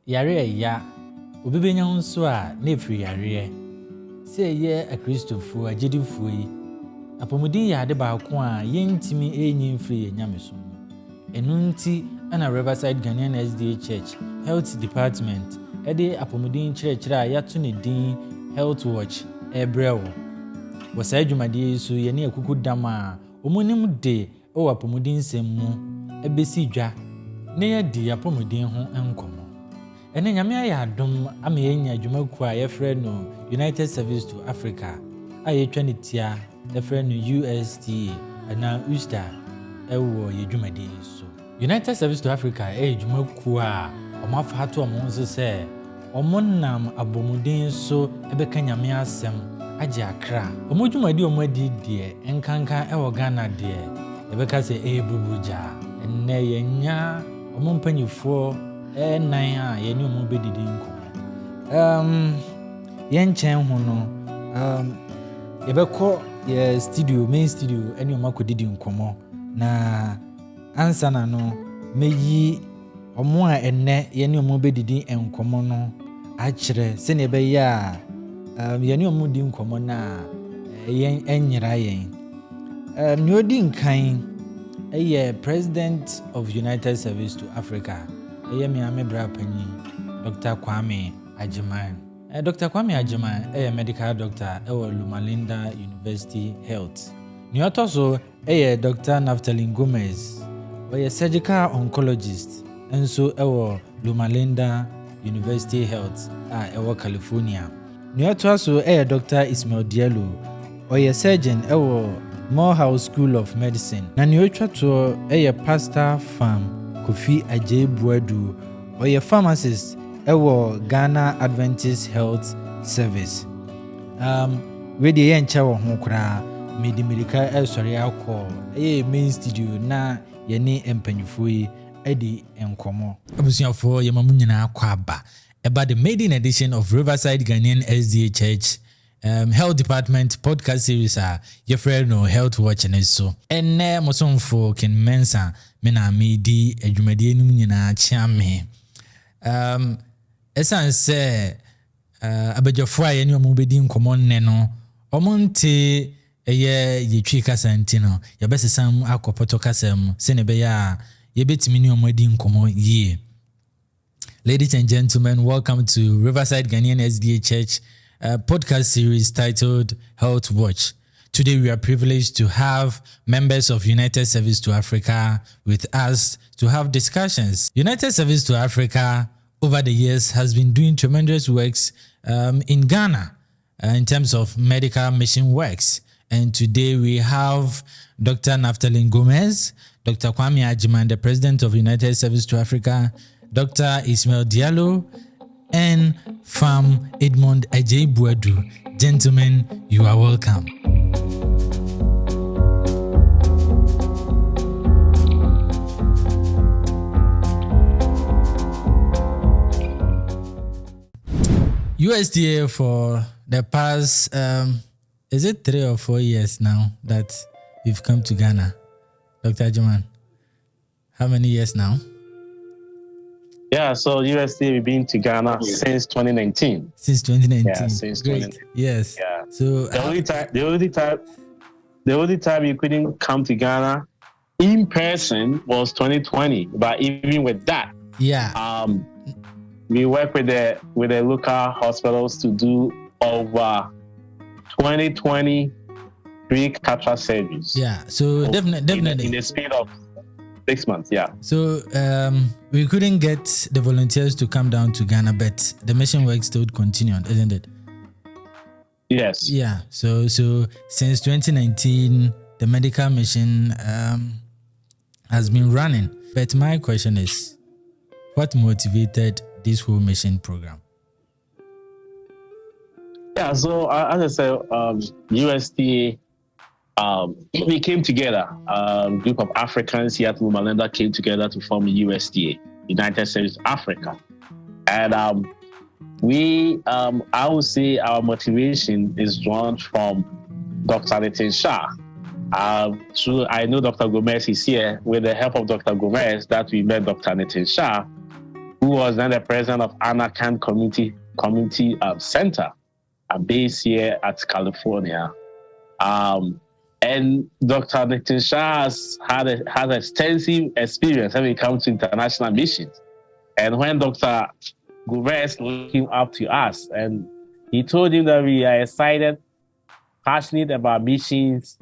yare ya obi benya nso a na efiri yare se ye akristofo agedifo yi apomudi ya ade baako a yentimi enyi mfiri ye nyameso enu nti ana Riverside Ghanaian SDA Church Health Department ede apomudi kyerɛkyerɛ a yato ne din HealthWatch ebrewo wasa adwumade so ye ne akuku dam a omonim de o apomudi nsɛm mu ebesi dwa ne ye di apomudi ho enkomo ene nyame ayɛ adom ama yɛnya adwumaku a yɛfrɛ no United Service to Africa a yɛtwa ne tia yɛfrɛ no USTA ana USTA ɛwɔ yɛdwumade so United Service to Africa adwumaku a ɔmo afa ato ɔmo nso sɛ ɔmo nam abomuden so ɛbɛka nyame asɛm agye akra ɔmo dwumade ɔmo adi deɛ nkanka ɛwɔ Ghana deɛ yɛbɛka sɛ ɛbubuja ɛnɛ yɛnya ɔmo mpanyifoɔ nan a yɛne ɔmo bɛdidi nkɔmɔ yɛnkyɛn ho no yɛbɛkɔ yɛ studio main studio ɛne ɔmo akɔdidi nkɔmɔ na ansa na no meyi ɔmo a ɛnɛ yɛne ɔmo bɛdidi nkɔmɔ no akyerɛ sɛnea ɛbɛyɛ a yɛne ɔmo di nkɔmɔ na yɛn ɛnyera yɛn nea odi nkan ɛyɛ President of United Service to Africa ɛyɛ Miami Brapanyi Dr. Kwame Agyeman. Dr. Kwame Agyeman ɛyɛ medical doctor ɛwɔ Loma Linda University Health. Nea ɔtɔ so ɛyɛ Dr. Naphtalene Gomez ɔyɛ surgical oncologist ɛnso ɛwɔ Loma Linda University Health a ɛwɔ California. Nea ɔtɔ so ɛyɛ Dr. Ismail Diallo ɔyɛ surgeon ɛwɔ Morehouse School of Medicine. Na nea ɔtwa to ɛyɛ Pastor Farm Kofi Ajebuadu ɔyɛ pharmacist ɛwɔ Ghana Adventist Health Service. We de yɛnkyɛ wɔ ho koraa medimirika ɛsɔre akɔ ɛyɛ main studio na yɛne mpanyifo yi ɛdi nkɔmɔ. Abusuafoɔ yɛma mu nyinaa akɔ aba ɛba the maiden edition of Riverside Ghanaian SDA Church Health Department podcast series a yɛfrɛ no HealthWatch ne so. Ɛnɛ mosomfo Ken Mensa me na me di adwumadie no nyinaa kyea me. Ɛsan sɛ abadwafo a yɛne ɔmo bɛdi nkɔmɔ nnɛ no ɔmo nte ɛyɛ yɛtwi kasa nti no yɛbɛsesam akɔpɔtɔ kasa mu sɛne ɛbɛyɛ a yɛbɛtumi ne ɔmo adi nkɔmɔ yie. Ladies and gentlemen, welcome to Riverside Ghanaian SDA Church podcast series titled HealthWatch. Today we are privileged to have members of United Service to Africa with us to have discussions. United Service to Africa over the years has been doing tremendous works in Ghana in terms of medical mission works. And today we have Dr. Naphtalene Gomez, Dr. Kwame Agyeman, the President of United Service to Africa, Dr. Ismail Diallo, and Farm Edmond Ajebuadu. Gentlemen, you are welcome. USDA for the past, is it 3 or 4 years now that you've come to Ghana? Dr. Agyeman, how many years now? Yeah, so USDA we've been to Ghana since 2019. Since 2019. Yeah, since 2019. Yes. Yeah. So the only time you couldn't come to Ghana in person was 2020. But even with that, we work with the local hospitals to do over 20 cataract surgeries. Yeah. So definitely in the speed of 6 months. Yeah. So we couldn't get the volunteers to come down to Ghana, but the mission work still continued, isn't it? Yes. Yeah. So since 2019, the medical mission has been running. But my question is, what motivated this whole mission program? Yeah. So as I said, USDA. We came together, a group of Africans here at Loma Linda came together to form USDA, United Service Africa. And I would say our motivation is drawn from Dr. Nitin Shah. I know Dr. Gomez is here. With the help of Dr. Gomez, that we met Dr. Nitin Shah, who was then the president of Anakan Community Center, based here at California. And Dr. Nitin Shah has extensive experience when it comes to international missions. And when Dr. Gomez came up to us, and he told him that we are excited, passionate about missions,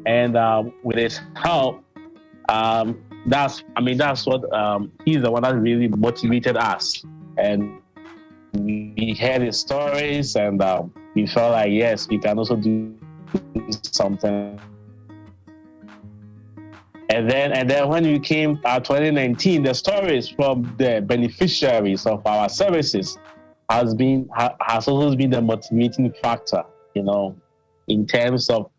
and with his help, that's what he's the one that really motivated us. And we heard his stories, and we felt like, yes, we can also do something. And then when we came 2019, the stories from the beneficiaries of our services has also been the motivating factor, in terms of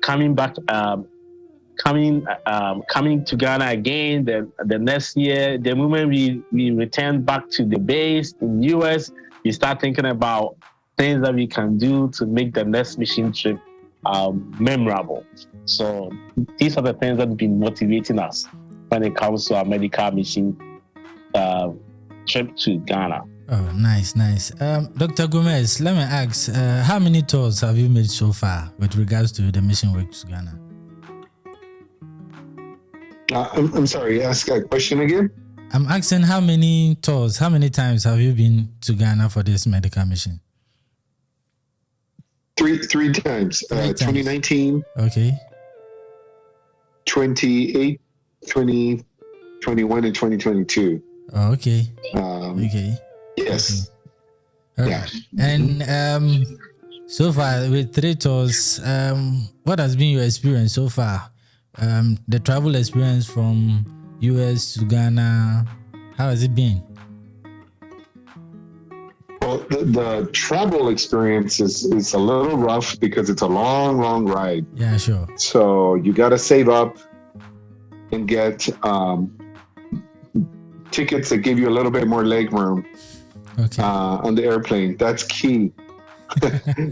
coming back, coming to Ghana again. The next year, the moment we return back to the base in the US, we start thinking about things that we can do to make the next mission trip memorable. So these are the things that have been motivating us when it comes to our medical mission trip to Ghana. Oh, nice. Dr. Gomez, let me ask, how many tours have you made so far with regards to the mission work to Ghana? I'm sorry, ask that question again? I'm asking how many times have you been to Ghana for this medical mission? Three times. 2019. Okay. 2021 and 2022. Oh, okay. Okay. Yes. Okay. Yeah. And so far with 3 tours, what has been your experience so far? The travel experience from US to Ghana, how has it been? Well, the travel experience is a little rough because it's a long ride. Yeah, sure. So you got to save up and get tickets that give you a little bit more leg room on the airplane. That's key.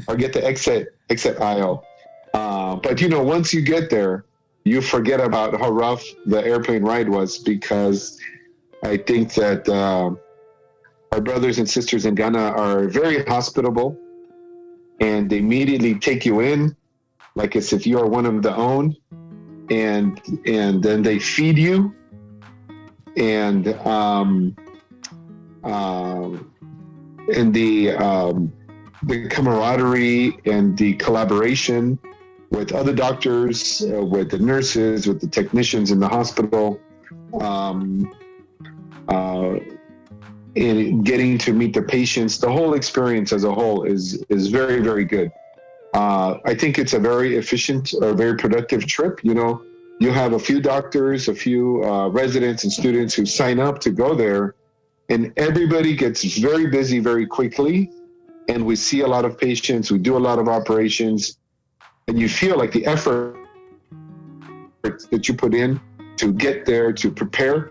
Or get the exit aisle. But once you get there, you forget about how rough the airplane ride was, because I think that our brothers and sisters in Ghana are very hospitable, and they immediately take you in like as if you are one of their own, and then they feed you, and the camaraderie and the collaboration with other doctors, with the nurses, with the technicians in the hospital, and getting to meet the patients, the whole experience as a whole is very, very good. I think it's a very efficient or very productive trip. You have a few doctors, a few residents and students who sign up to go there, and everybody gets very busy very quickly. And we see a lot of patients, we do a lot of operations, and you feel like the effort that you put in to get there, to prepare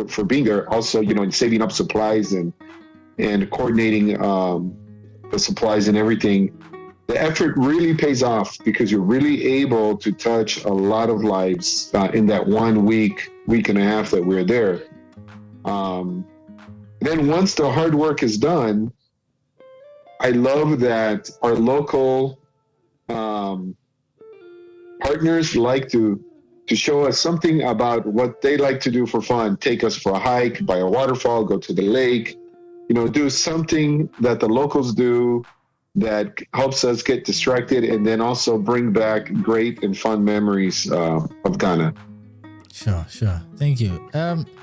for being there, also, in saving up supplies and coordinating the supplies and everything, the effort really pays off, because you're really able to touch a lot of lives in that 1 week and a half that we're there. Then once the hard work is done, I love that our local partners like to show us something about what they like to do for fun. Take us for a hike by a waterfall, go to the lake, do something that the locals do that helps us get distracted, and then also bring back great and fun memories of Ghana. Sure. Thank you.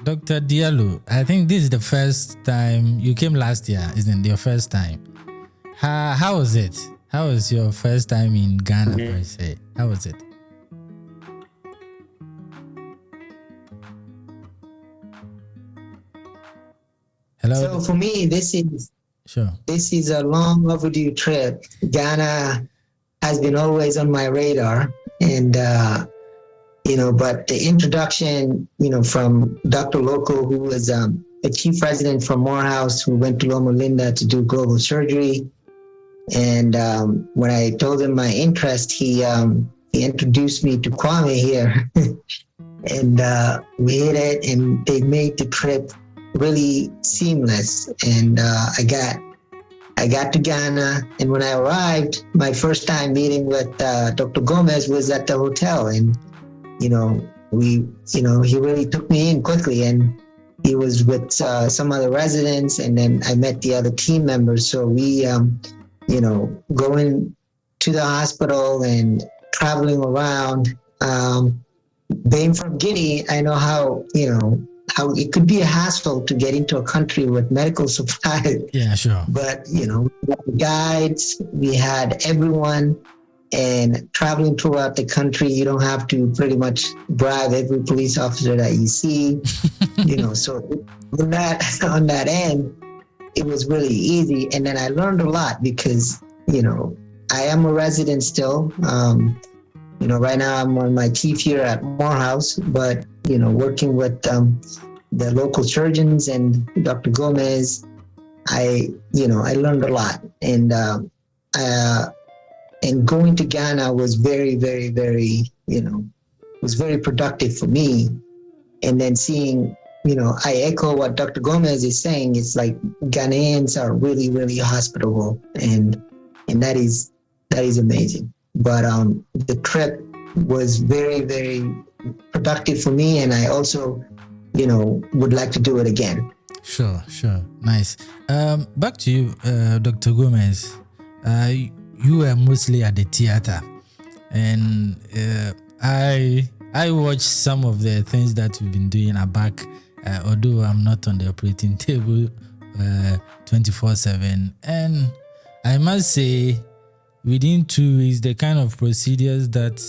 Dr. Diallo, I think this is the first time you came last year, isn't it? Your first time. How was it? How was your first time in Ghana, per se? How was it? Hello? So for me, this is a long overdue trip. Ghana has been always on my radar, and but the introduction, from Dr. Loco, who was a chief resident from Morehouse, who went to Loma Linda to do global surgery, and when I told him my interest, he introduced me to Kwame here, and we hit it, and they made the trip really seamless. And I got to Ghana, and when I arrived, my first time meeting with Dr. Gomez was at the hotel, and he really took me in quickly, and he was with some other residents, and then I met the other team members. So we, going to the hospital and traveling around. Being from Guinea, I know how it could be a hassle to get into a country with medical supplies. Yeah, sure. But we had guides, we had everyone, and traveling throughout the country, you don't have to pretty much bribe every police officer that you see. So on that end, it was really easy. And then I learned a lot because I am a resident still. Right now I'm on my chief year at Morehouse, but working with the local surgeons and Dr. Gomez, I learned a lot, and going to Ghana was very, very, very, was very productive for me. And then seeing, I echo what Dr. Gomez is saying. It's like Ghanaians are really, really hospitable, and that is amazing. But the trip was very, very productive for me, and I also, would like to do it again. Sure. Nice. Back to you, Dr. Gomez. You were mostly at the theater, and I watched some of the things that you've been doing at back, although I'm not on the operating table 24/7. And I must say, within 2 weeks, the kind of procedures that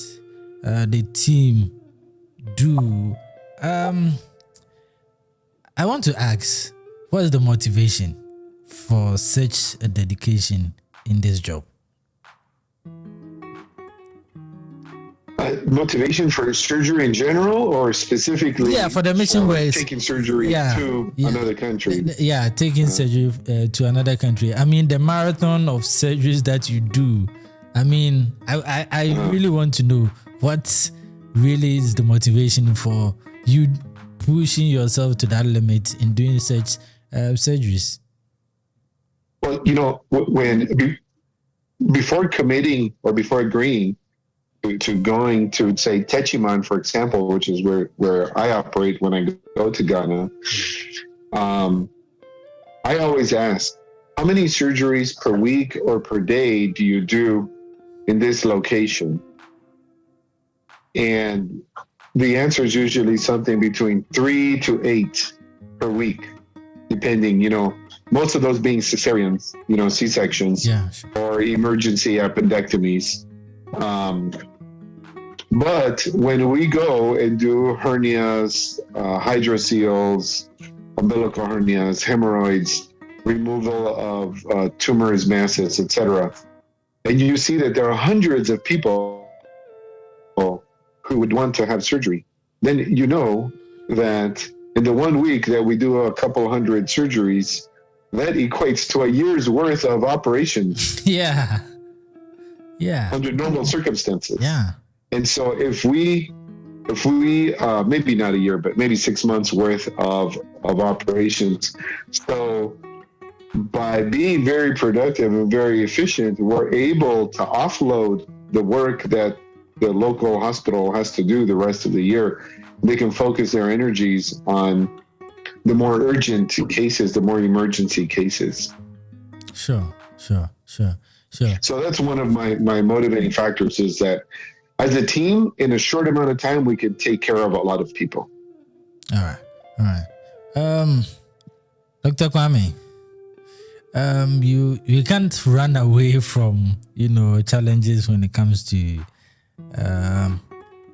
the team do, I want to ask, what is the motivation for such a dedication in this job? Motivation for surgery in general, or specifically? Yeah, for the mission where it's taking surgery to another country. Yeah, taking surgery to another country. I mean, the marathon of surgeries that you do. I mean, I really want to know what really is the motivation for you pushing yourself to that limit in doing such surgeries. Well, before committing or before agreeing to going to, say, Techiman, for example, which is where I operate when I go to Ghana, I always ask, how many surgeries per week or per day do you do in this location? And the answer is usually something between 3 to 8 per week, depending, most of those being cesareans, C-sections, or emergency appendectomies. But when we go and do hernias, hydroceles, umbilical hernias, hemorrhoids, removal of tumors, masses, etc., and you see that there are hundreds of people who would want to have surgery, then you know that in the 1 week that we do a couple hundred surgeries, that equates to a year's worth of operations. Yeah. Under normal circumstances. Yeah. And so if we maybe not a year, but maybe 6 months worth of operations. So by being very productive and very efficient, we're able to offload the work that the local hospital has to do the rest of the year. They can focus their energies on the more urgent cases, the more emergency cases. Sure. So that's one of my motivating factors, is that as a team, in a short amount of time, we can take care of a lot of people. All right. Dr. Kwame, you can't run away from, challenges when it comes to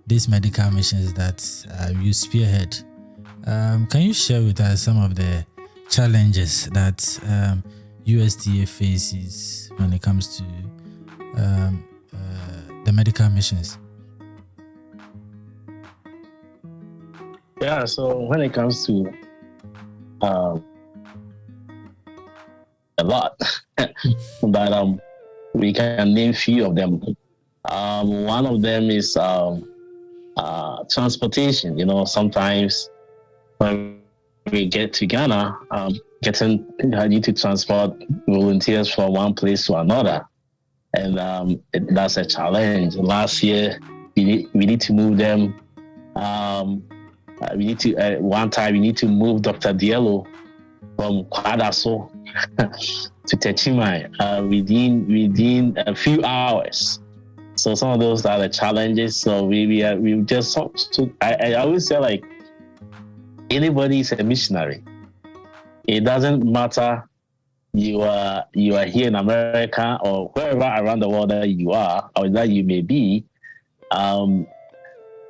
these medical missions that you spearhead. Can you share with us some of the challenges that USDA faces when it comes to the medical missions? Yeah, so when it comes to a lot, but we can name few of them. One of them is transportation. Sometimes when we get to Ghana, I need to transport volunteers from one place to another, and that's a challenge. Last year, we need to move them. We need to one time we need to move Dr. Diallo from Kwadaso to Techimai within a few hours. So some of those are the challenges. So we just I always say, like, anybody is a missionary. It doesn't matter you are here in America or wherever around the world that you are or that you may be.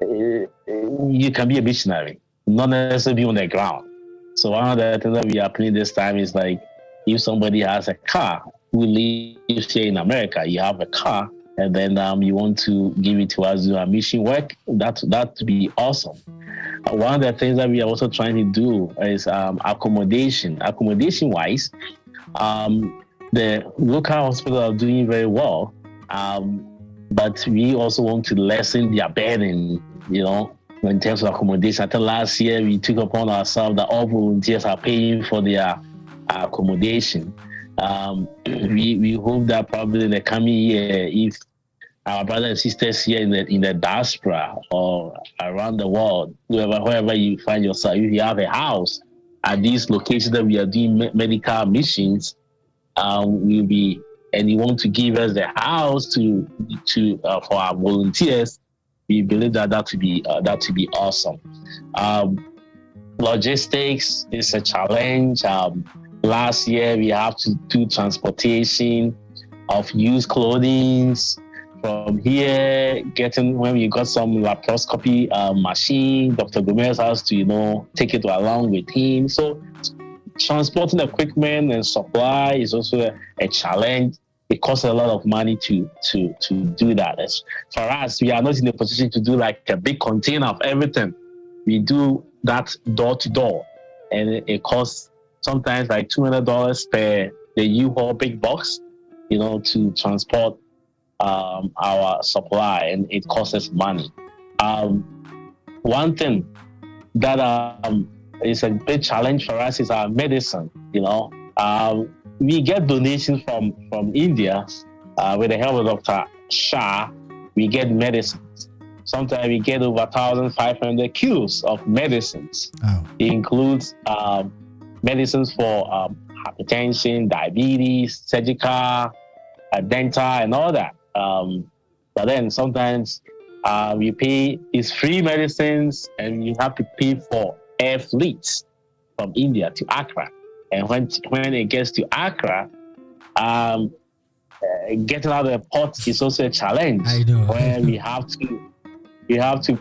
You can be a missionary, not necessarily be on the ground. So one of the things that we are playing this time is, like, if somebody has a car who lives here in America, you have a car, and then you want to give it to us, do our mission work, that would be awesome. One of the things that we are also trying to do is accommodation. Accommodation-wise, the local hospitals are doing very well, but we also want to lessen their burden, in terms of accommodation. I think last year we took upon ourselves that all volunteers are paying for their accommodation. We hope that probably in the coming year, if our brothers and sisters here in the diaspora or around the world, wherever you find yourself, if you have a house at these locations that we are doing medical missions, we'll be, and you want to give us the house to for our volunteers, we believe that would be awesome. Logistics is a challenge. Last year we have to do transportation of used clothing from here, when we got some laparoscopy machine, Dr. Gomez has to take it along with him. So transporting equipment and supply is also a challenge. It costs a lot of money to do that. For us, we are not in a position to do like a big container of everything. We do that door to door, and it costs sometimes like $200 per the U-Haul big box, to transport our supply, and it costs us money. One thing that is a big challenge for us is our medicine. We get donations from India with the help of Dr. Shah. We get medicines. Sometimes we get over 1,500 kilos of medicines. Oh. It includes medicines for hypertension, diabetes, surgical, dental, and all that. But then sometimes we pay, it's free medicines, and you have to pay for air fleets from India to Accra. And when it gets to Accra, getting out of the port is also a challenge. I know. Where we have to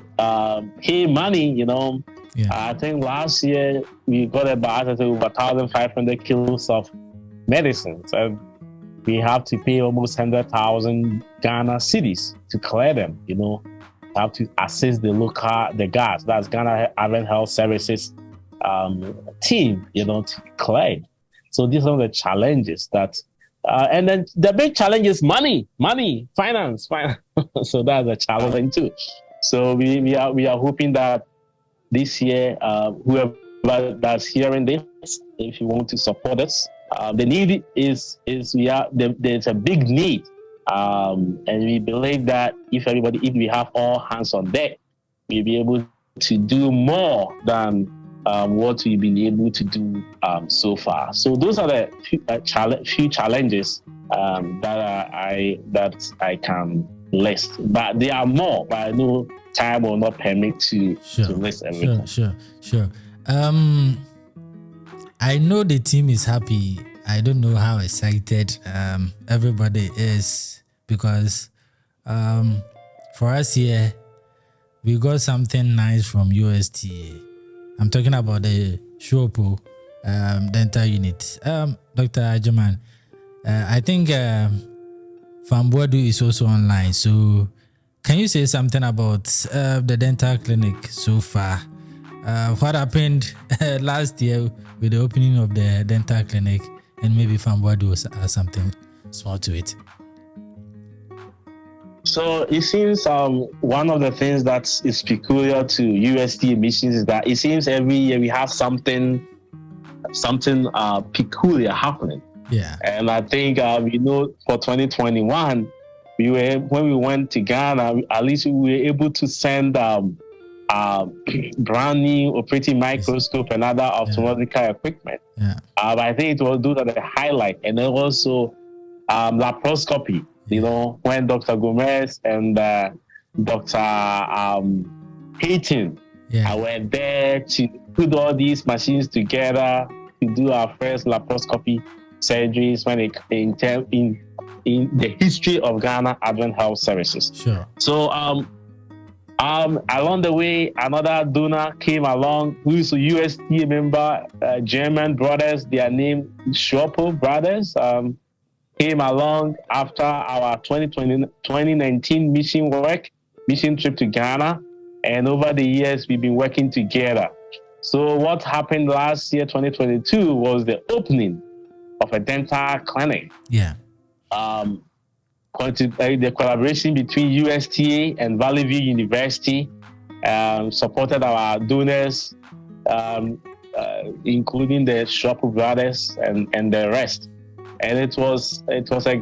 pay money. Yeah. I think last year we got about over 1,500 kilos of medicines, and we have to pay almost 100,000 Ghana cedis to clear them. Have to assist the guards, that's Ghana Advent Health Services team, to clear. So these are the challenges that, and then the big challenge is money, finance. So that's a challenge too. So we are hoping that this year, whoever that's hearing this, if you want to support us, the need is there's a big need, and we believe that if we have all hands on deck, we'll be able to do more than what we've been able to do so far. So those are the few challenges that I can list, but there are more. But I know time will not permit to list everything. Sure. I know the team is happy. I don't know how excited everybody is, because for us here, we got something nice from USTA. I'm talking about the Shopo dental unit. Dr. Ajaman, I think Famboadu is also online. So can you say something about the dental clinic so far? What happened last year with the opening of the dental clinic, and maybe Famboadu has something small to it? So it seems one of the things that is peculiar to USD missions is that it seems every year we have something something peculiar happening. Yeah. And I think, for 2021, when we went to Ghana, at least we were able to send brand new operating microscope and other ophthalmological equipment. Yeah. I think it was those are the highlight. And then also laparoscopy, when Dr. Gomez and Dr. Hayton were there to put all these machines together to do our first laparoscopy surgeries in the history of Ghana Advent Health Services. Sure. So along the way, another donor came along who is a USDA member, German brothers, they are named Schopel brothers, came along after our 2019 mission trip to Ghana. And over the years, we've been working together. So what happened last year, 2022, was the opening of a dental clinic. Yeah. The collaboration between USTA and Valley View University supported our donors, including the Schopel brothers and the rest. And there was a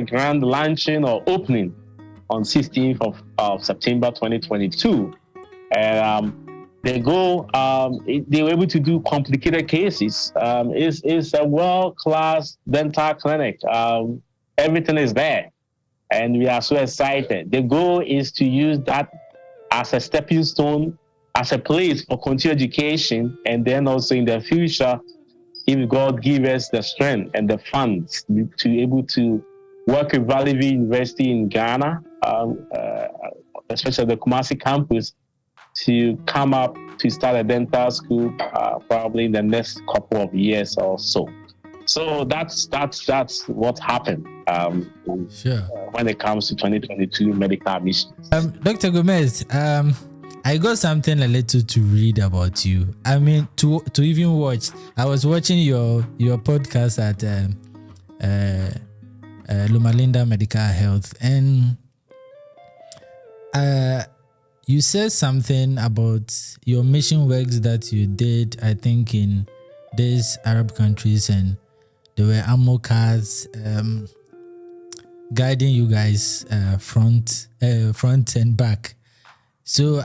grand launching or opening on 16th of September 2022. And they were able to do complicated cases. It's a world-class dental clinic. Everything is there. And we are so excited. The goal is to use that as a stepping stone, as a place for continued education, and then also in the future, if God gives us the strength and the funds to be able to work with Valley View University in Ghana, especially the Kumasi campus, to come up to start a dental school probably in the next couple of years or so. So that's what happened when it comes to 2022 medical admissions. Dr. Gomez, I got something a little to read about you. I mean, to even watch. I was watching your podcast at Loma Linda Medical Health, and you said something about your mission works that you did, I think, in these Arab countries, and there were ammo cars guiding you guys front and back. So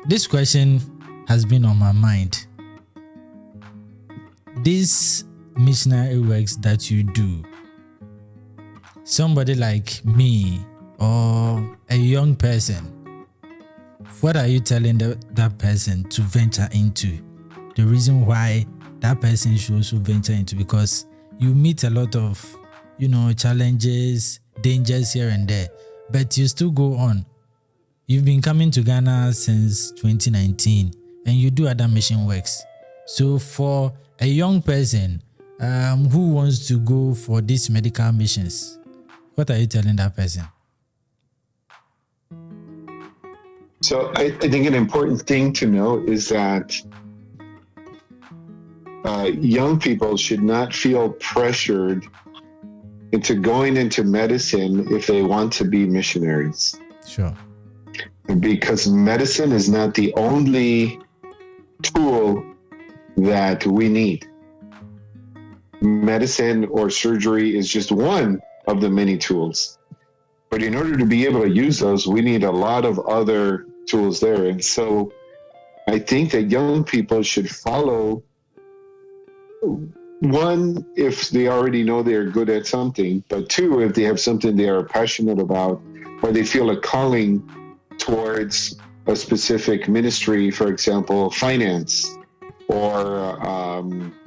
this question has been on my mind. These missionary works that you do, somebody like me or a young person, what are you telling that person to venture into? The reason why that person should also venture into, because you meet a lot of, challenges, dangers here and there, but you still go on. You've been coming to Ghana since 2019, and you do other mission works. So for a young person who wants to go for these medical missions, what are you telling that person? So I think an important thing to know is that young people should not feel pressured into going into medicine if they want to be missionaries. Sure. Because medicine is not the only tool that we need. Medicine or surgery is just one of the many tools. But in order to be able to use those, we need a lot of other tools there. And so I think that young people should follow, one, if they already know they're good at something, but two, if they have something they are passionate about, or they feel a calling towards a specific ministry, for example, finance or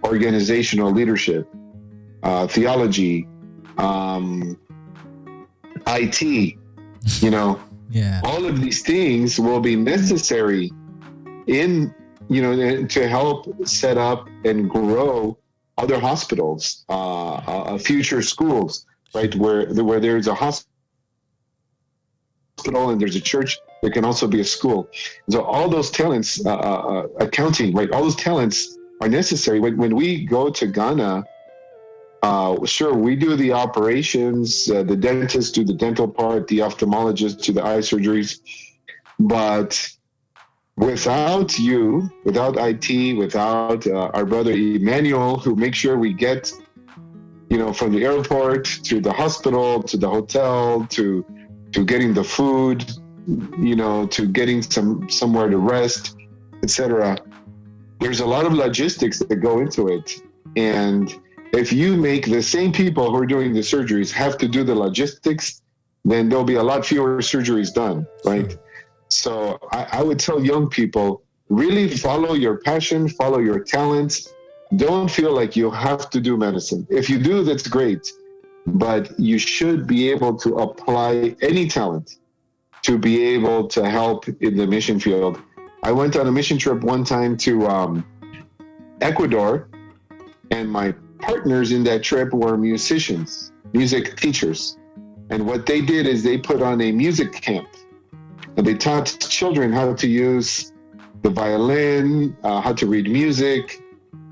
organizational leadership, theology, IT, all of these things will be necessary to help set up and grow other hospitals, future schools, right? Where there's a hospital and there's a church, there can also be a school. So all those talents, accounting, right? All those talents are necessary. When we go to Ghana, sure, we do the operations, the dentists do the dental part, the ophthalmologists do the eye surgeries, but without you, without IT, without our brother Emmanuel, who makes sure we get, from the airport to the hospital, to the hotel, to getting the food, to getting somewhere to rest, etc. There's a lot of logistics that go into it. And if you make the same people who are doing the surgeries have to do the logistics, then there'll be a lot fewer surgeries done, right? Sure. So I would tell young people, really follow your passion, follow your talents. Don't feel like you have to do medicine. If you do, that's great. But you should be able to apply any talent to be able to help in the mission field. I went on a mission trip one time to Ecuador, and my partners in that trip were musicians, music teachers. And what they did is they put on a music camp. And they taught children how to use the violin, how to read music.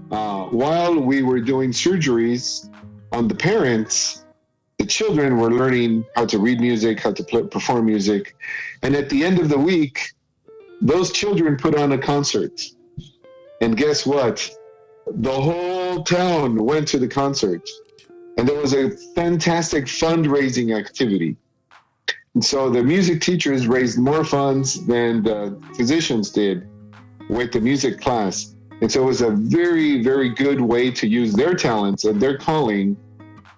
While we were doing surgeries on the parents, the children were learning how to read music, how to perform music. And at the end of the week, those children put on a concert. And guess what? The whole town went to the concert. And there was a fantastic fundraising activity. And so the music teachers raised more funds than the physicians did with the music class. And so it was a very, very good way to use their talents and their calling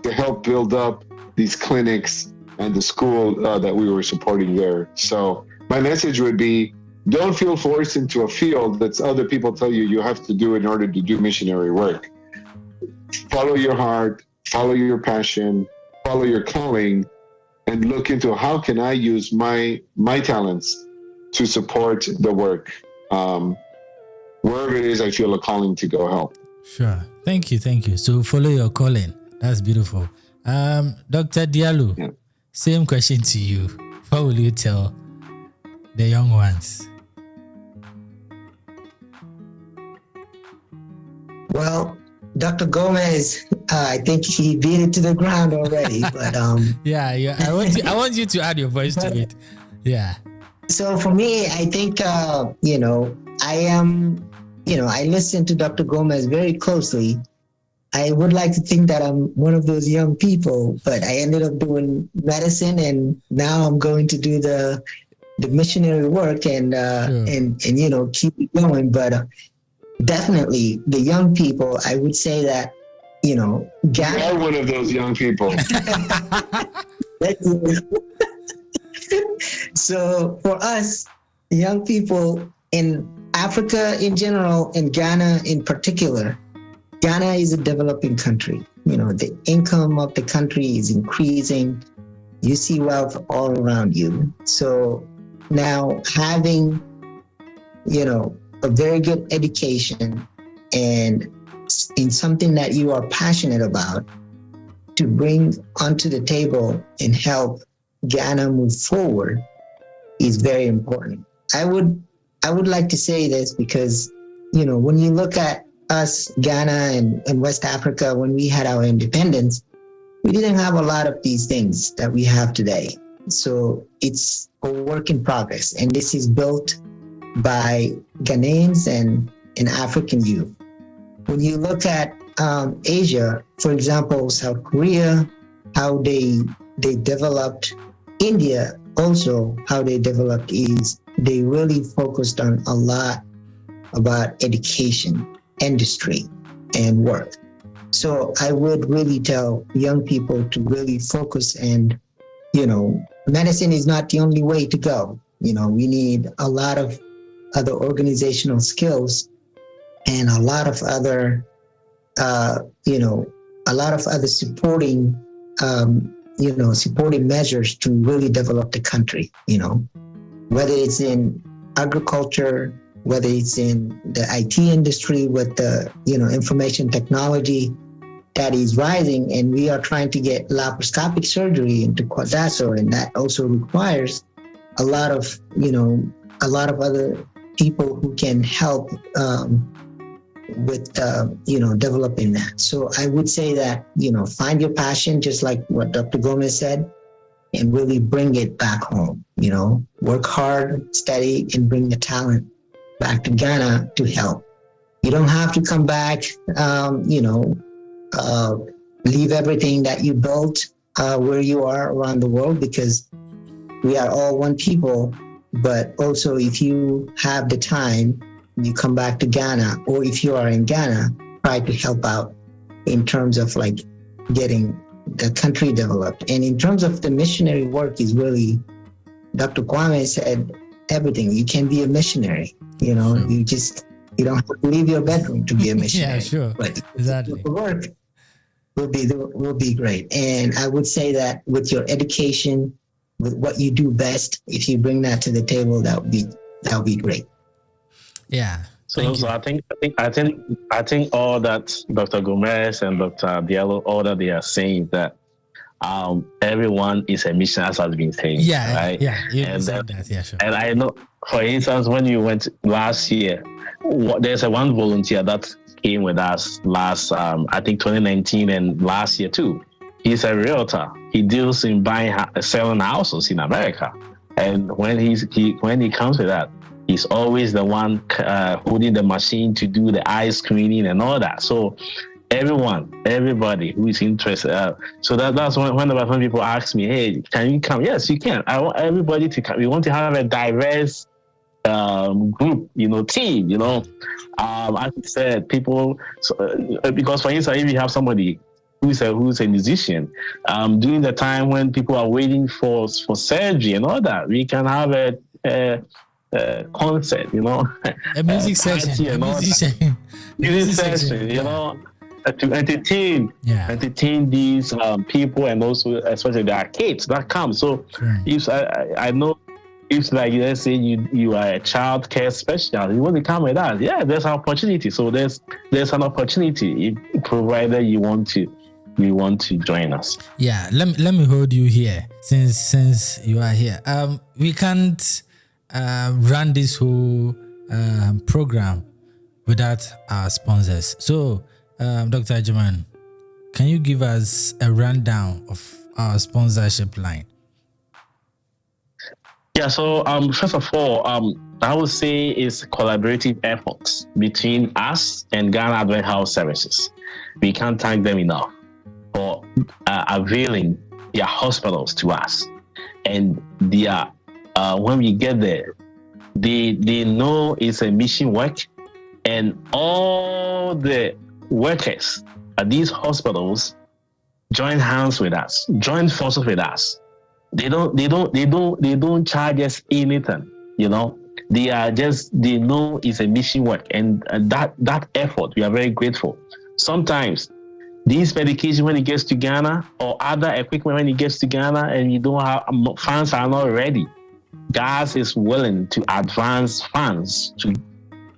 to help build up these clinics and the school that we were supporting there. So my message would be, don't feel forced into a field that other people tell you have to do in order to do missionary work. Follow your heart, follow your passion, follow your calling, and look into how can I use my talents to support the work, wherever it is I feel a calling to go help. Sure. Thank you. So follow your calling. That's beautiful. Dr. Diallo, Same question to you. What will you tell the young ones? Well, Dr. Gomez, I think he beat it to the ground already. But yeah. I want you to add your voice to it. Yeah. So for me, I think I listen to Dr. Gomez very closely. I would like to think that I'm one of those young people, but I ended up doing medicine, and now I'm going to do the missionary work and keep it going. But definitely the young people, I would say that, you are one of those young people. So for us, young people in Africa in general, and Ghana in particular, Ghana is a developing country. The income of the country is increasing. You see wealth all around you. So now having, a very good education and in something that you are passionate about to bring onto the table and help Ghana move forward is very important. I would like to say this because, when you look at us, Ghana and West Africa, when we had our independence, we didn't have a lot of these things that we have today. So it's a work in progress. And this is built by Ghanaians and African youth. When you look at Asia, for example, South Korea, how they developed, India also, how they developed is they really focused on a lot about education, industry, and work. So I would really tell young people to really focus, and, medicine is not the only way to go. We need a lot of other organizational skills and a lot of other, supporting, supporting measures to really develop the country, whether it's in agriculture, whether it's in the IT industry with the, information technology that is rising, and we are trying to get laparoscopic surgery into Kwadaso, and that also requires a lot of other people who can help with, developing that. So I would say that, find your passion, just like what Dr. Gomez said, and really bring it back home, work hard, study, and bring the talent back to Ghana to help. You don't have to come back, leave everything that you built where you are around the world, because we are all one people. But also, if you have the time, you come back to Ghana, or if you are in Ghana, try to help out in terms of like getting the country developed. And in terms of the missionary work, is really, Dr. Kwame said everything. You can be a missionary. You know, Sure. you don't have to leave your bedroom to be a missionary. Yeah, sure. But Exactly. the work will be great. And I would say that with your education, with what you do best, if you bring that to the table, that would be great. Yeah. So I think all that Dr. Gomez and Dr. Diallo, all that they are saying, that everyone is a mission, as has been saying. Yeah, right? Yeah, you and said that. Yeah, sure. And I know, for instance, when you went last year, there's one volunteer that came with us last, I think 2019 and last year too. He's a realtor. He deals in selling houses in America. And when he comes with that, he's always the one holding the machine to do the eye screening and all that. So everybody who is interested. So that's when people ask me, hey, can you come? Yes, you can. I want everybody to come. We want to have a diverse group, team, as I said, people, because for instance, if you have somebody who's a musician, during the time when people are waiting for surgery and all that, we can have a concert, a music session, to entertain these people, and also especially the kids that come. So if I know, if like let's say you are a child care specialist, you want to come with us, yeah, there's an opportunity. So there's an opportunity, provided you want to join us. Yeah, let me hold you here since you are here. We can't run this whole program without our sponsors. So, Dr. Ajiman, can you give us a rundown of our sponsorship line? Yeah, so first of all, I would say it's collaborative efforts between us and Ghana Advent Health Services. We can't thank them enough for availing their hospitals to us. And they are, when we get there, they know it's a mission work, and all the workers at these hospitals join hands with us, join forces with us. They don't charge us anything, they know it's a mission work, and that effort, we are very grateful. Sometimes these medication, when it gets to Ghana, or other equipment when it gets to Ghana, and you don't have funds are not ready, GAS is willing to advance funds to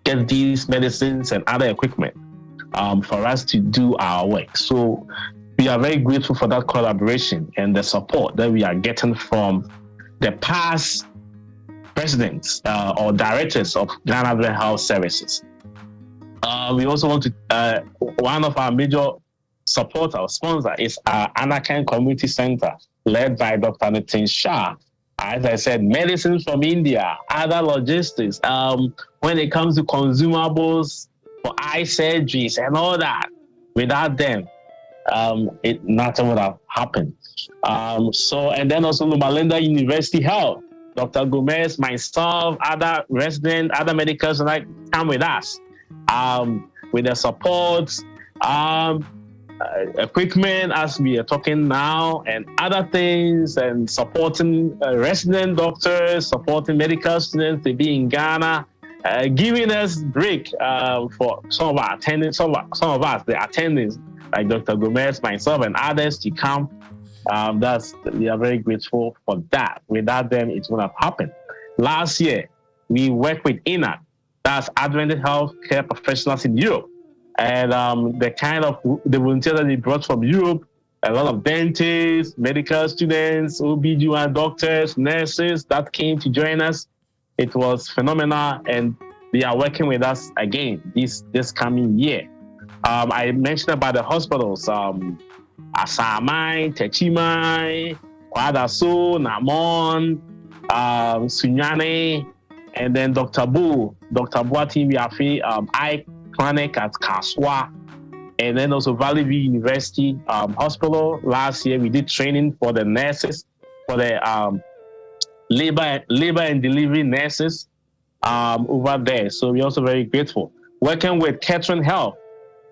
get these medicines and other equipment for us to do our work. So we are very grateful for that collaboration and the support that we are getting from the past presidents or directors of Ghana Advent Health Services. We also want to, one of our major supporters or sponsor is our Anakan Community Center, led by Dr. Nitin Shah. As I said, medicine from India, other logistics, when it comes to consumables for eye surgeries and all that, without them, nothing would have happened. And then also Lumalinda University Health, Dr. Gomez, myself, other residents, other medicals, like come with us, with the support, equipment as we are talking now, and other things, and supporting resident doctors, supporting medical students to be in Ghana, giving us break for some of our attendants, some of us, the attendants, like Dr. Gomez, myself, and others to come. We are very grateful for that. Without them, it wouldn't have happened. Last year, we worked with INAD, that's Adventist Healthcare Professionals in Europe. And the volunteers that they brought from Europe, a lot of dentists, medical students, OB/GYN doctors, nurses that came to join us. It was phenomenal, and they are working with us again this coming year. I mentioned about the hospitals, Asamai, Techimai, Kwadaso, Namon, Sunyane, and then Dr. Boatin Biafe, eye clinic at Kaswa, and then also Valley View University Hospital. Last year we did training for the nurses, for the labor and delivery nurses over there. So we're also very grateful. Working with Catherine Health.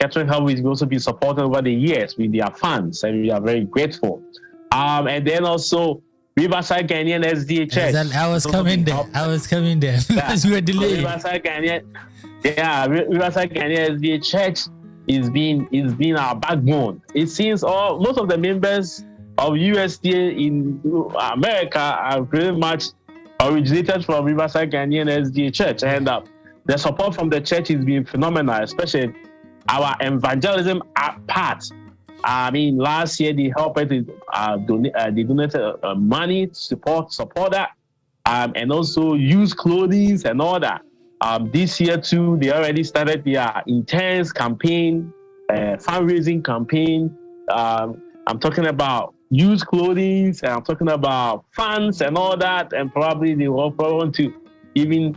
Catherine Health is also been supported over the years with their funds, and we are very grateful. And then also Riverside Ghanaian SDA Church. Exactly. I was coming there. Because we were delayed. Riverside Ghanaian SDA Church is being our backbone. It seems most of the members of USDA in America are pretty much originated from Riverside Ghanaian SDA Church, and the support from the church has been phenomenal, especially our evangelism part. I mean, last year they helped us. They donated money to support that, and also used clothing and all that. This year too, they already started their intense campaign, fundraising campaign. I'm talking about used clothing, and I'm talking about funds and all that, and probably they will probably want to even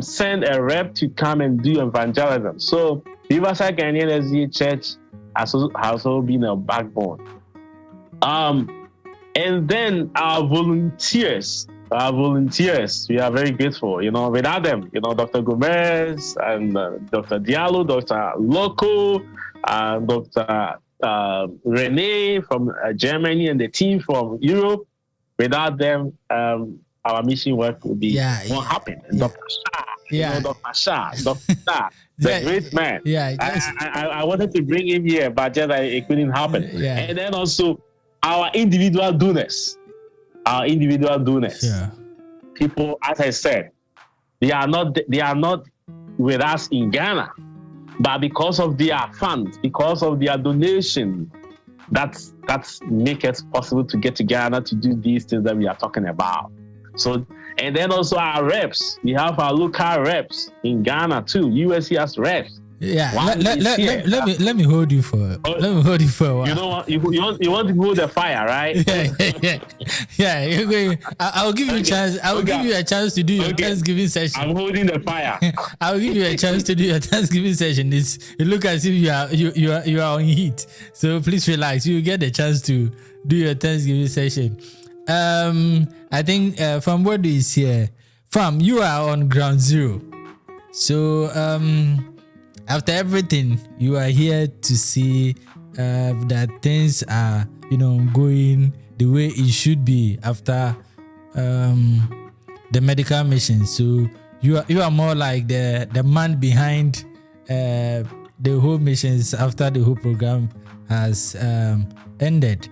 send a rep to come and do evangelism. So Riverside Ghanaian SDA Church has also been a backbone. And then our volunteers, we are very grateful. Without them, Dr. Gomez and Dr. Diallo, Dr. Loco, Dr. Renee from Germany, and the team from Europe. Without them, our mission work would be won't happen. Dr. Shah, Dr. Shah, the great man. I wanted to bring him here, but just it couldn't happen. And then also our individual donors. People, as I said, they are not with us in Ghana, but because of their funds, because of their donation, that's make it possible to get to Ghana to do these things that we are talking about. So, and then also our reps. We have our local reps in Ghana too. USC has reps. Yeah, let me hold you for a while. You know what? You want to hold the fire, right? Yeah. You're going. I'll give you a chance. I will give you a chance to do your Thanksgiving session. I'm holding the fire. I'll give you a chance to do your Thanksgiving session. It look as if you are on heat. So please relax. You get the chance to do your Thanksgiving session. I think from what we see here, fam, you are on ground zero. So after everything, you are here to see that things are, going the way it should be after the medical mission. So you are more like the man behind the whole missions after the whole program has ended.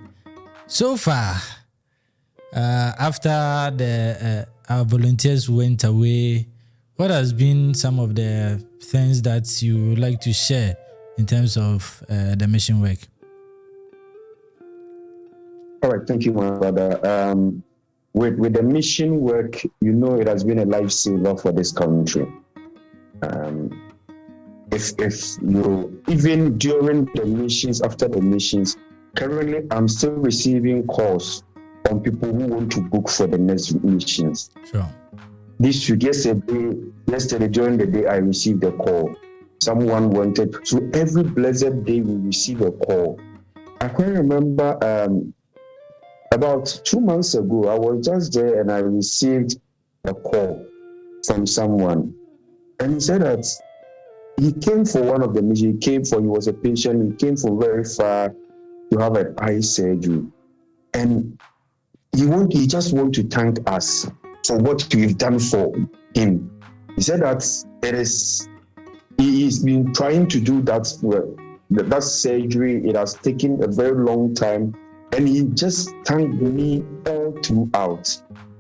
So far, after our volunteers went away, what has been some of the things that you would like to share in terms of the mission work? All right, thank you, my brother. With the mission work, it has been a lifesaver for this country. If you, even during the missions, after the missions, currently I'm still receiving calls from people who want to book for the next missions. Sure. This week, yesterday during the day, I received a call. Someone wanted, so every blessed day we receive a call. I can remember about 2 months ago, I was just there and I received a call from someone. And he said that he came for one of the missions. He was a patient, he came from very far to have an eye surgery. And he just want to thank us for what we've done for him. He said that he's been trying to do that surgery. It has taken a very long time, and he just thanked me all throughout.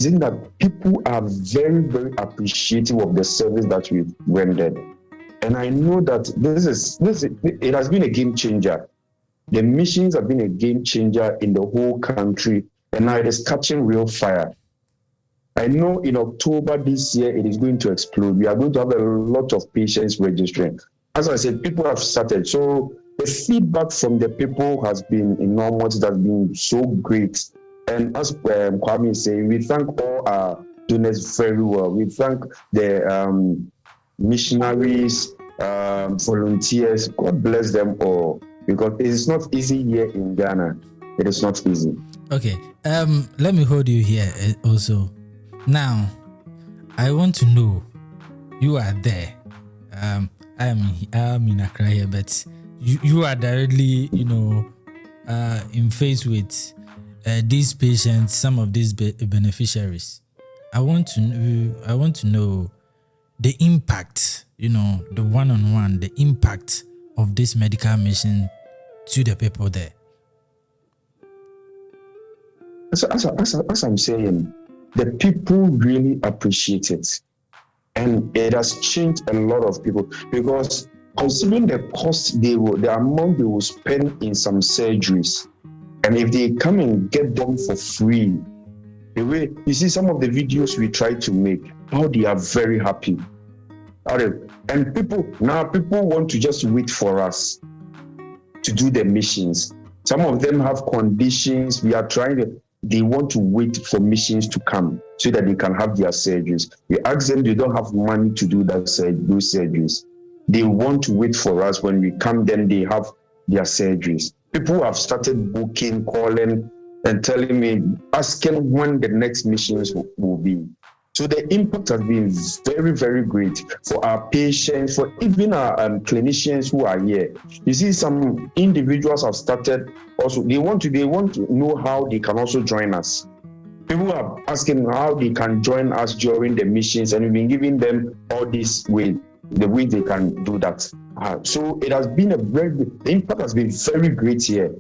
Saying that people are very, very appreciative of the service that we've rendered. And I know that it has been a game changer. The missions have been a game changer in the whole country, and now it is catching real fire. I know in October this year, it is going to explode. We are going to have a lot of patients registering. As I said, people have started. So the feedback from the people has been enormous. It has been so great. And as Kwame is saying, we thank all our donors very well. We thank the missionaries, volunteers. God bless them all, because it is not easy here in Ghana. It is not easy. Okay. Let me hold you here also. Now, I want to know, you are there. I am in Accra here, but you are directly, in face with these patients, some of these beneficiaries. I want to know the impact, the one-on-one, the impact of this medical mission to the people there. As I'm saying, the people really appreciate it. And it has changed a lot of people, because considering the cost the amount they will spend in some surgeries, and if they come and get them for free, the way you see some of the videos we try to make, how they are very happy. And people want to just wait for us to do the missions. Some of them have conditions. They want to wait for missions to come so that they can have their surgeries. We ask them, they don't have money to do those surgeries. They want to wait for us. When we come, then they have their surgeries. People have started booking, calling, and telling me, asking when the next missions will be. So the impact has been very, very great for our patients, for even our clinicians who are here. You see, some individuals have started also. They want to know how they can also join us. People are asking how they can join us during the missions, and we've been giving them all this way, the way they can do that. So it has been the impact has been very great here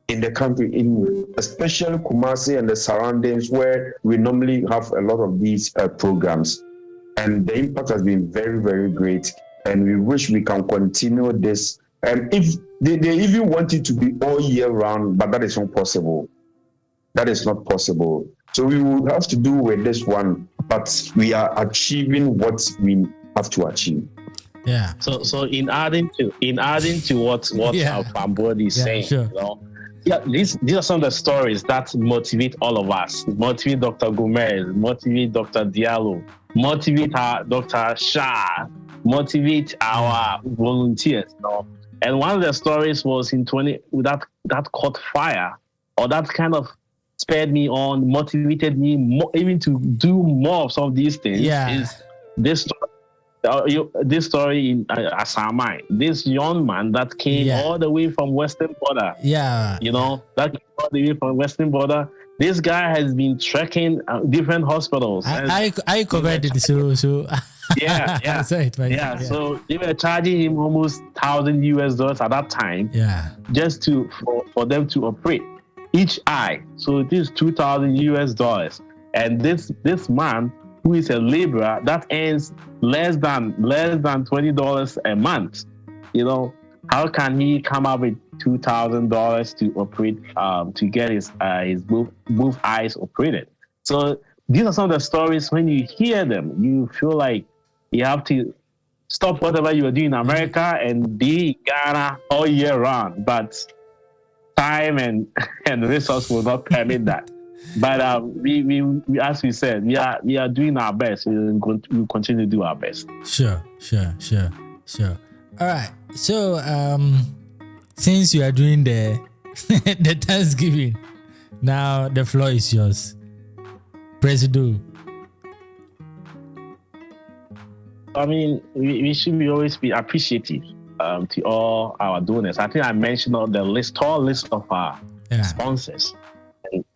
in the country, in especially Kumasi and the surroundings, where we normally have a lot of these programs. And the impact has been very, very great. And we wish we can continue this. And if they even want it to be all year round, but that is not possible. That is not possible. So we will have to do with this one, but we are achieving what we have to achieve. Yeah. So in adding to what our Pambodi is saying, sure. These are some of the stories that motivate all of us. Motivate Dr. Gomez, motivate Dr. Diallo, motivate our Dr. Shah, motivate our volunteers. And one of the stories was in that caught fire, or that kind of spurred me on, motivated me more, even to do more of some of these things. Is this story. This story in Asamai, this young man that came all the way from Western border. That came all the way from Western border. This guy has been trekking different hospitals. I covered it, so So they were charging him almost $1,000 at that time. Just for them to operate each eye. So it is $2,000, and this man, who is a laborer that earns less than $20 a month, how can he come up with $2,000 to operate to get his both eyes operated? So these are some of the stories. When you hear them, you feel like you have to stop whatever you are doing in America and be in Ghana all year round. But time and resource will not permit that. But we as we said, we are doing our best. We will continue to do our best. Sure. All right. So since you are doing the the Thanksgiving, now the floor is yours, Presido. I mean, we should always be appreciative to all our donors. I think I mentioned the tall list of our sponsors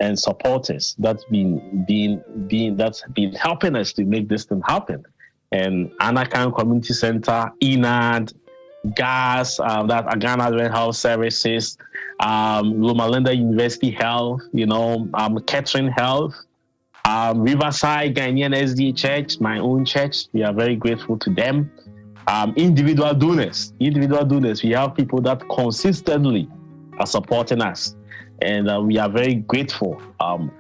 and supporters that's been helping us to make this thing happen. And Anakan Community Center, ENAD, GAS, that Ghana Mental Health Services, Loma Linda University Health, Catherine Health, Riverside Ghanaian SDA Church, my own church. We are very grateful to them. Individual donors. We have people that consistently are supporting us. And we are very grateful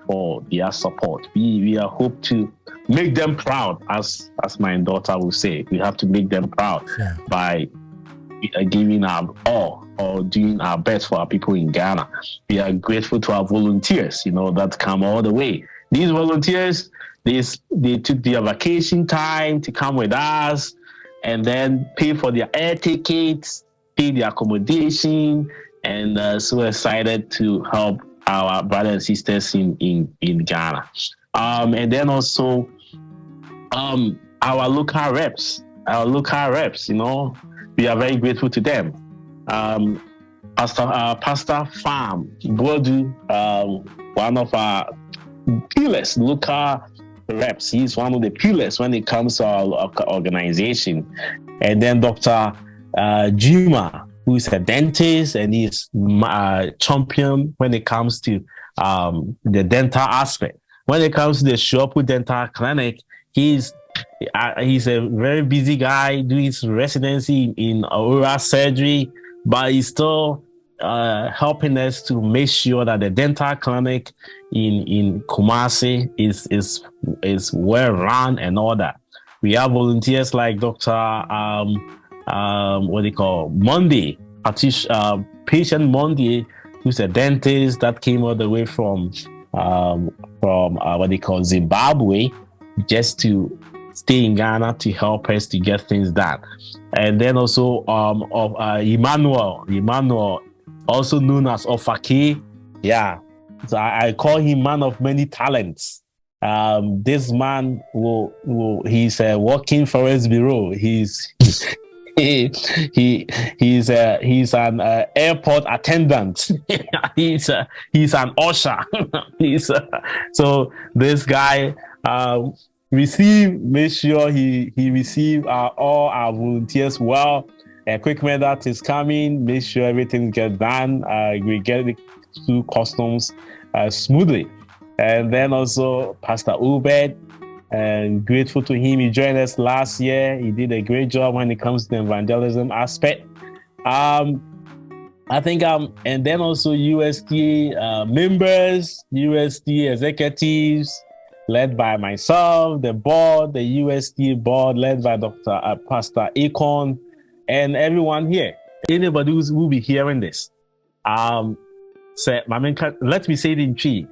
for their support. We hope to make them proud, as my daughter will say. We have to make them proud by giving our all or doing our best for our people in Ghana. We are grateful to our volunteers, that come all the way. These volunteers, they took their vacation time to come with us and then pay for their air tickets, pay their accommodation, and so excited to help our brothers and sisters in Ghana. And then also our local reps, you know, we are very grateful to them. Pastor Farm Bodu, one of our pillars, local reps. He's one of the pillars when it comes to our organization. And then Dr. Juma, who is a dentist and he's champion when it comes to the dental aspect. When it comes to the Shopu Dental Clinic, he's a very busy guy doing his residency in oral surgery, but he's still helping us to make sure that the dental clinic in Kumasi is well run and all that. We have volunteers like Dr. Monday, patient Monday, who's a dentist that came all the way from Zimbabwe, just to stay in Ghana to help us to get things done. And then also Emmanuel, also known as Ofake. Yeah, so I call him man of many talents. This man he's a walking forest bureau. He's an airport attendant. he's an usher. So this guy make sure he receive all our volunteers well. Equipment that is coming, make sure everything gets done. We get it through customs smoothly. And then also Pastor Ubed, and grateful to him. He joined us last year. He did a great job when it comes to the evangelism aspect. I think and then also USD members, USD executives, led by myself, the board, the USD board, led by Pastor Akon, and everyone here. Anybody who will be hearing this, let me say it in three.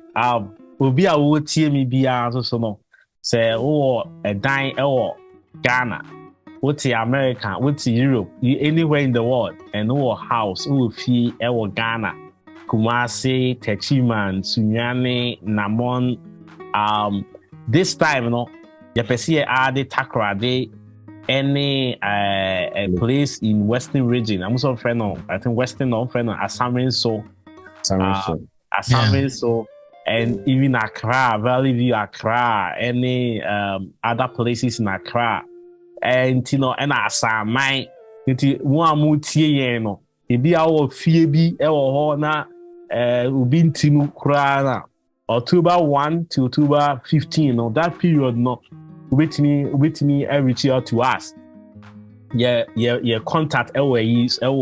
Obi a wo tie me bia so no. Say a dine or Ghana, what's America, what's Europe, anywhere in the world, and house, fee Ghana, Kumasi, Techiman, Sunyani, Namon. This time, you see added Takra Day, any a place in Western region. I'm also friend of, I think Western friend of Asamin so. And even Accra, Valley View, Accra, any other places in Accra, and and Asamai, one mutie it be our Phoebe, our na Ubin Tinu Krana, October 1 to October 15, that period, with me every year to us. Yeah, contact our so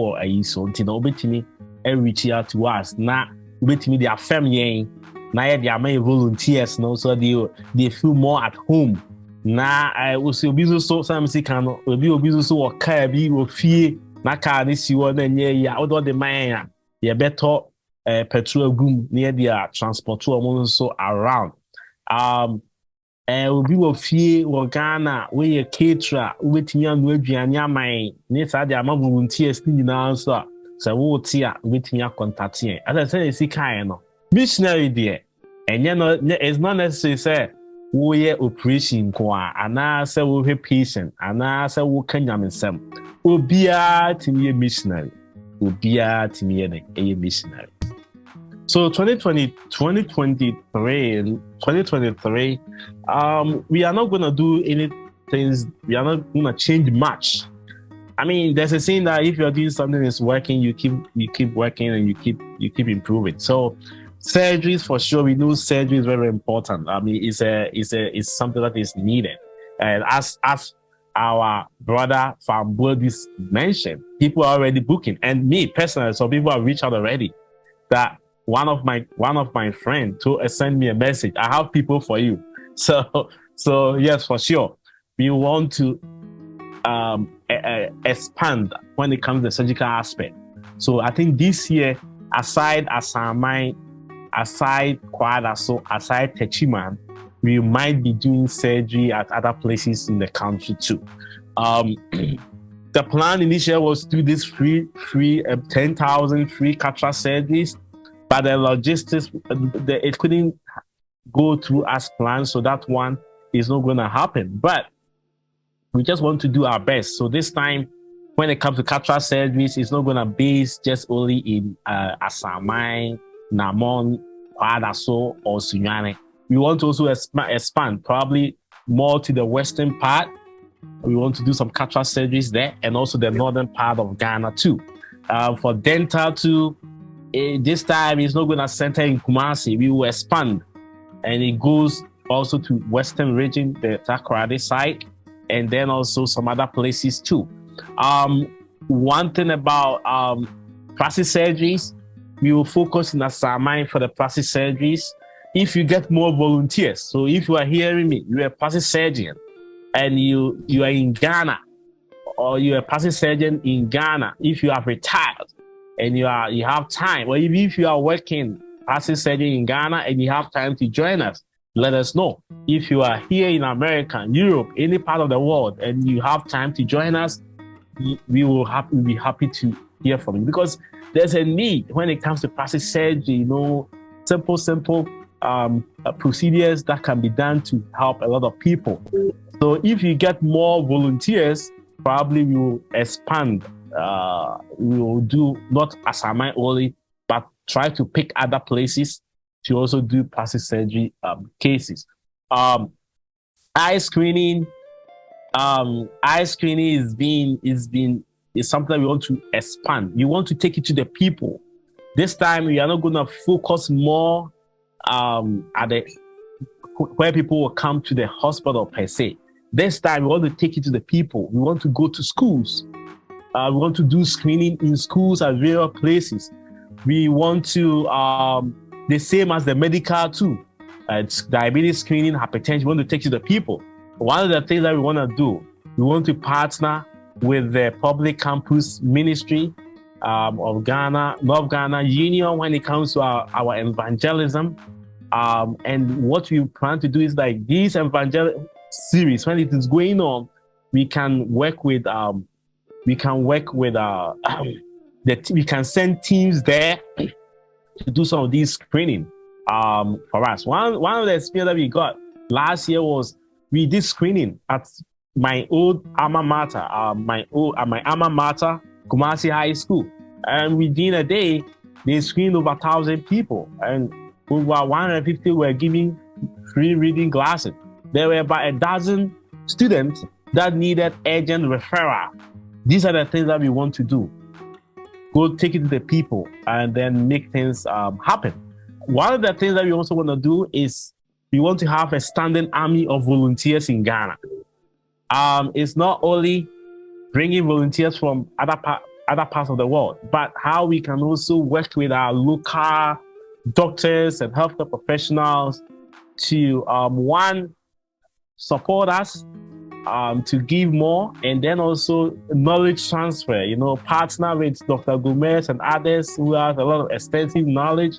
with me every year to us. Now, with me, their family. Now they are many volunteers, so they feel more at home. Now I will see so some can be so or be or fear na car this you want yeah although the man yeah better petrol boom near their transport so around. And will be of fear or Ghana where you caterer with me and with my next are the volunteers now so what here with me contacting. As I said, it's kind missionary there, and it's not necessary say we operation kwa ana say we patient ana say we kanyam nsem obia timi missionary obia timi a missionary. So 2023 we are not going to do anything, we are not going to change much. I mean, there's a saying that if you're doing something that's working, you keep working and you keep improving. So surgeries, for sure, we know surgery is very important. I mean, it's something that is needed. And as our brother from Bodis mentioned, people are already booking. And me personally, some people have reached out already. That one of my friends to send me a message. I have people for you. So yes, for sure, we want to expand when it comes to the surgical aspect. So I think this year, aside Asamai, aside Kwadaso, aside Techiman, we might be doing surgery at other places in the country too. The plan initially was to do this free 10,000 free cataract surgeries, but the logistics, it couldn't go through as planned, so that one is not going to happen. But we just want to do our best. So this time, when it comes to cataract surgeries, it's not going to base just only in Asamai, Namon, Kwadaso, or Sunyane. We want to also expand probably more to the western part. We want to do some cataract surgeries there, and also the northern part of Ghana too. For dental too, this time it's not going to center in Kumasi. We will expand, and it goes also to western region, the Takoradi side, and then also some other places too. One thing about plastic surgeries, we will focus in Asamai for the plastic surgeries. If you get more volunteers, so if you are hearing me, you're a plastic surgeon, and you are in Ghana, or you're a plastic surgeon in Ghana, if you have retired and you have time, or if you are working plastic surgery in Ghana and you have time to join us, let us know. If you are here in America, Europe, any part of the world, and you have time to join us, we will be happy to hear from you, because there's a need when it comes to plastic surgery, simple procedures that can be done to help a lot of people. So if you get more volunteers, probably we will expand. We will do not Asamai only, but try to pick other places to also do plastic surgery cases. Eye screening is something we want to expand. We want to take it to the people. This time we are not going to focus more where people will come to the hospital per se. This time we want to take it to the people. We want to go to schools. We want to do screening in schools at various places. We want to the same as the medical too. Diabetes screening, hypertension. We want to take it to the people. One of the things that we want to do, we want to partner with the public campus ministry of Ghana, North Ghana Union, when it comes to our evangelism. And what we plan to do is like this evangelical series, when it is going on, we can work with we can send teams there to do some of these screening for us. One of the experience that we got last year was we did screening at my old alma mater, my alma mater, Kumasi High School, and within a day they screened over 1,000 people, and over 150 were giving free reading glasses. There were about a dozen students that needed urgent referral. These are the things that we want to do. Go take it to the people and then make things happen. One of the things that we also want to do is we want to have a standing army of volunteers in Ghana. It's not only bringing volunteers from other parts of the world, but how we can also work with our local doctors and healthcare professionals to one, support us, to give more, and then also knowledge transfer. Partner with Dr. Gomez and others who have a lot of extensive knowledge,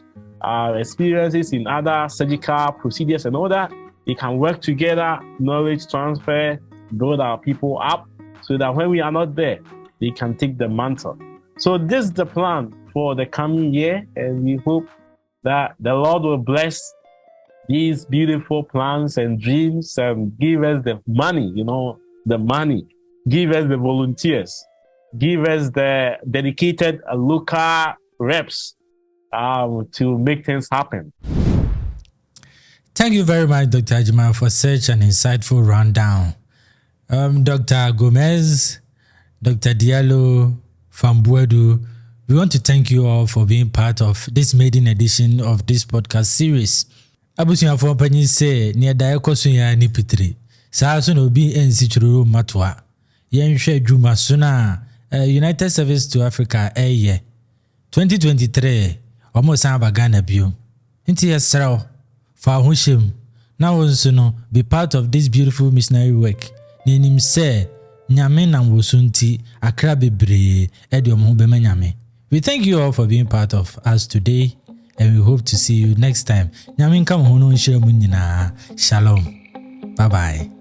experiences in other surgical procedures and all that. We can work together, knowledge transfer, build our people up, so that when we are not there, they can take the mantle. So this is the plan for the coming year, and we hope that the Lord will bless these beautiful plans and dreams and give us the money, give us the volunteers, give us the dedicated local reps to make things happen. Thank you very much, Dr. Ajima, for such an insightful rundown. Dr. Gomez, Dr. Diallo, Fambuedu, we want to thank you all for being part of this maiden edition of this podcast series. Abusuya for panyi say near Dayakosu ya ni pitri. Saa so no bi ensi chururu matwa. Yenhwe adwuma so na United Service to Africa 2023 omo san ba Ghana bio. Nti yesraw fa ho shem na wonso no be part of this beautiful missionary work. Nenim say nyame na wosunti akra bebre ede omo be nyame. We thank you all for being part of us today. and we hope to see you next time. Nyamin kam hono nshire mu nyina. Shalom. Bye bye.